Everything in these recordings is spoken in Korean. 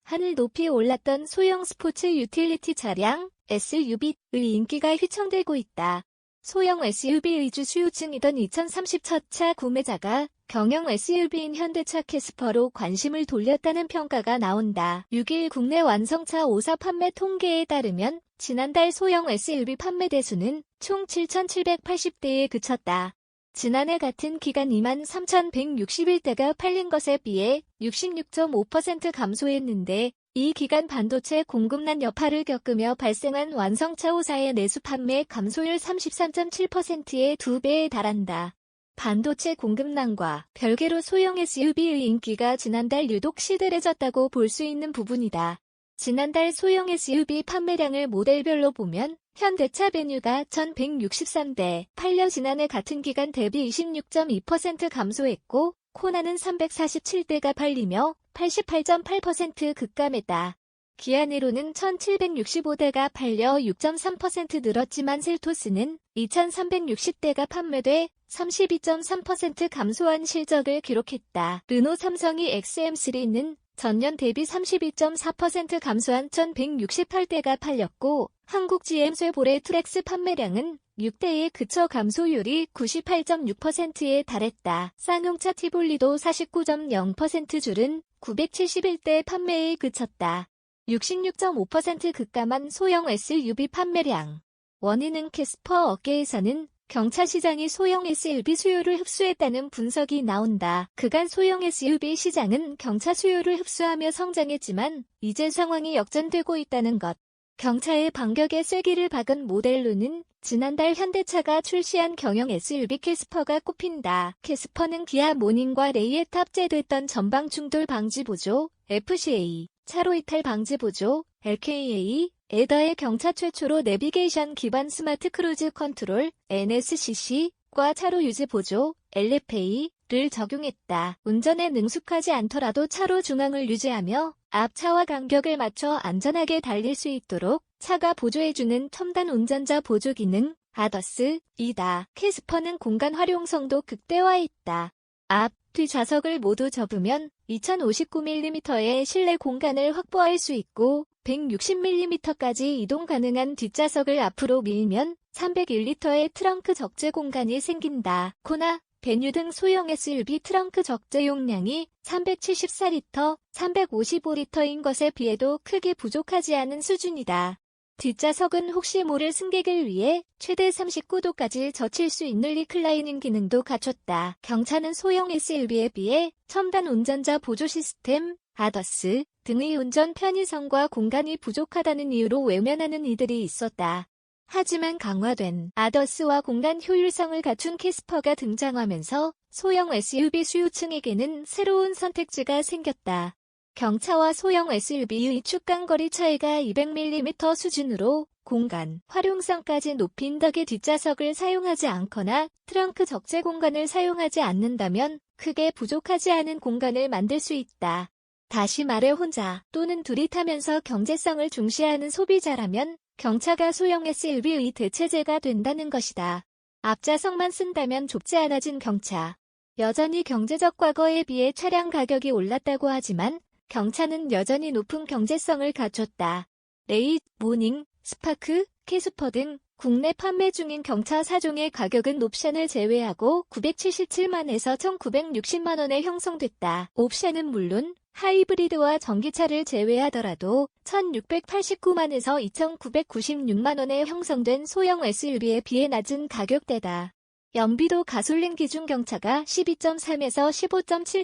하늘 높이 올랐던 소형 스포츠 유틸리티 차량 SUV의 인기가 휘청들고 있다. 소형 SUV 위주 수요층이던 2030 첫 차 구매자가 경영 SUV인 현대차 캐스퍼로 관심을 돌렸다는 평가가 나온다. 6일 국내 완성차 5사 판매 통계에 따르면 지난달 소형 SUV 판매 대수는 총 7,780대에 그쳤다. 지난해 같은 기간 23,161대가 팔린 것에 비해 66.5% 감소했는데 이 기간 반도체 공급난 여파를 겪으며 발생한 완성차 5사의 내수 판매 감소율 33.7%의 2배에 달한다. 반도체 공급난과 별개로 소형 SUV의 인기가 지난달 유독 시들해졌다고 볼 수 있는 부분이다. 지난달 소형 SUV 판매량을 모델별로 보면 현대차 베뉴가 1,163대 팔려 지난해 같은 기간 대비 26.2% 감소했고 코나는 347대가 팔리며 88.8% 급감했다. 기아 니로는 1,765대가 팔려 6.3% 늘었지만 셀토스는 2,360대가 판매돼 32.3% 감소한 실적을 기록했다. 르노 삼성이 XM3는 전년 대비 32.4% 감소한 1,168대가 팔렸고 한국 GM 쇠보레 트랙스 판매량은 6대에 그쳐 감소율이 98.6%에 달했다. 쌍용차 티볼리도 49.0% 줄은 971대 판매에 그쳤다. 66.5% 급감한 소형 SUV 판매량. 원인은 캐스퍼 업계에서는 경차 시장이 소형 SUV 수요를 흡수했다는 분석이 나온다. 그간 소형 SUV 시장은 경차 수요를 흡수하며 성장했지만 이제 상황이 역전되고 있다는 것. 경차의 반격에 쐐기를 박은 모델로는 지난달 현대차가 출시한 경영 SUV 캐스퍼가 꼽힌다. 캐스퍼는 기아 모닝과 레이에 탑재됐던 전방 충돌 방지 보조, FCA, 차로 이탈 방지 보조, LKA, 에더의 경차 최초로 내비게이션 기반 스마트 크루즈 컨트롤, NSCC과 차로 유지 보조, LFA를 적용했다. 운전에 능숙하지 않더라도 차로 중앙을 유지하며 앞차와 간격을 맞춰 안전하게 달릴 수 있도록 차가 보조해주는 첨단 운전자 보조 기능, ADAS이다. 캐스퍼는 공간 활용성도 극대화했다. 앞, 뒤 좌석을 모두 접으면 2059mm의 실내 공간을 확보할 수 있고 160mm까지 이동 가능한 뒷좌석을 앞으로 밀면 301리터의 트렁크 적재 공간이 생긴다. 코나, 베뉴 등 소형 SUV 트렁크 적재 용량이 374리터, 355리터인 것에 비해도 크게 부족하지 않은 수준이다. 뒷좌석은 혹시 모를 승객을 위해 최대 39도까지 젖힐 수 있는 리클라이닝 기능도 갖췄다. 경차는 소형 SUV에 비해 첨단 운전자 보조 시스템, ADAS 등의 운전 편의성과 공간이 부족하다는 이유로 외면하는 이들이 있었다. 하지만 강화된 ADAS와 공간 효율성을 갖춘 캐스퍼가 등장하면서 소형 SUV 수요층에게는 새로운 선택지가 생겼다. 경차와 소형 SUV의 축간거리 차이가 200mm 수준으로 공간 활용성까지 높인 덕에 뒷좌석을 사용하지 않거나 트렁크 적재 공간을 사용하지 않는다면 크게 부족하지 않은 공간을 만들 수 있다. 다시 말해 혼자 또는 둘이 타면서 경제성을 중시하는 소비자라면 경차가 소형 SUV의 대체제가 된다는 것이다. 앞좌석만 쓴다면 좁지 않아진 경차. 여전히 경제적 과거에 비해 차량 가격이 올랐다고 하지만 경차는 여전히 높은 경제성을 갖췄다. 레이, 모닝, 스파크, 캐스퍼 등 국내 판매 중인 경차 4종의 가격은 옵션을 제외하고 977만에서 1,960만원에 형성됐다. 옵션은 물론 하이브리드와 전기차를 제외하더라도 1,689만에서 2,996만원에 형성된 소형 SUV에 비해 낮은 가격대다. 연비도 가솔린 기준 경차가 12.3에서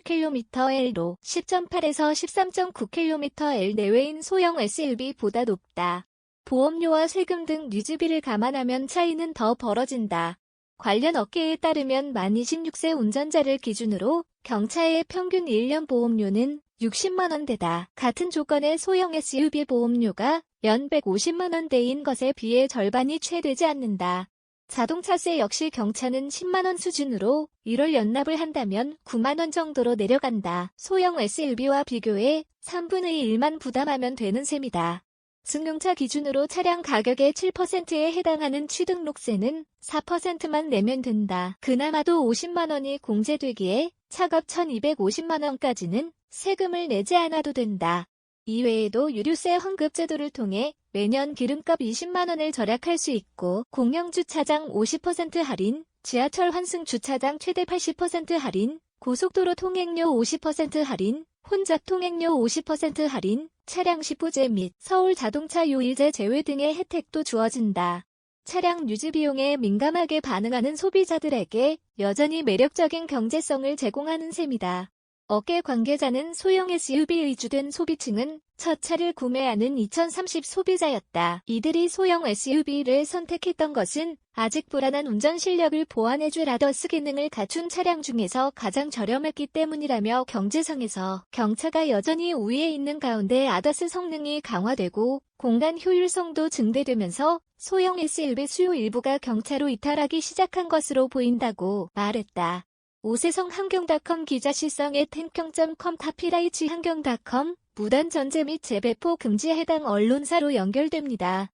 15.7kmL로 10.8에서 13.9kmL 내외인 소형 SUV보다 높다. 보험료와 세금 등 유지비를 감안하면 차이는 더 벌어진다. 관련 업계에 따르면 만 26세 운전자를 기준으로 경차의 평균 1년 보험료는 60만원대다. 같은 조건의 소형 SUV 보험료가 연 150만원대인 것에 비해 절반이 채 되지 않는다. 자동차세 역시 경차는 10만원 수준으로 1월 연납을 한다면 9만원 정도로 내려간다. 소형 SUV와 비교해 3분의 1만 부담하면 되는 셈이다. 승용차 기준으로 차량 가격의 7%에 해당하는 취등록세는 4%만 내면 된다. 그나마도 50만 원이 공제되기에 차값 1,250만 원까지는 세금을 내지 않아도 된다. 이외에도 유류세 환급 제도를 통해 매년 기름값 20만 원을 절약할 수 있고 공영주차장 50% 할인, 지하철 환승 주차장 최대 80% 할인, 고속도로 통행료 50% 할인, 혼잡 통행료 50% 할인, 차량 시부제 및 서울 자동차 요일제 제외 등의 혜택도 주어진다. 차량 유지 비용에 민감하게 반응하는 소비자들에게 여전히 매력적인 경제성을 제공하는 셈이다. 업계 관계자는 소형 SUV 의주된 소비층은 첫 차를 구매하는 2030 소비자였다. 이들이 소형 SUV를 선택했던 것은 아직 불안한 운전 실력을 보완해줄 아더스 기능을 갖춘 차량 중에서 가장 저렴했기 때문이라며 경제성에서 경차가 여전히 우위에 있는 가운데 아더스 성능이 강화되고 공간 효율성도 증대되면서 소형 SUV 수요 일부가 경차로 이탈하기 시작한 것으로 보인다고 말했다. 오세성 한경닷컴 기자 실성의 탱평.com 카피라이치 한경닷컴 무단 전제 및 재배포 금지에 해당 언론사로 연결됩니다.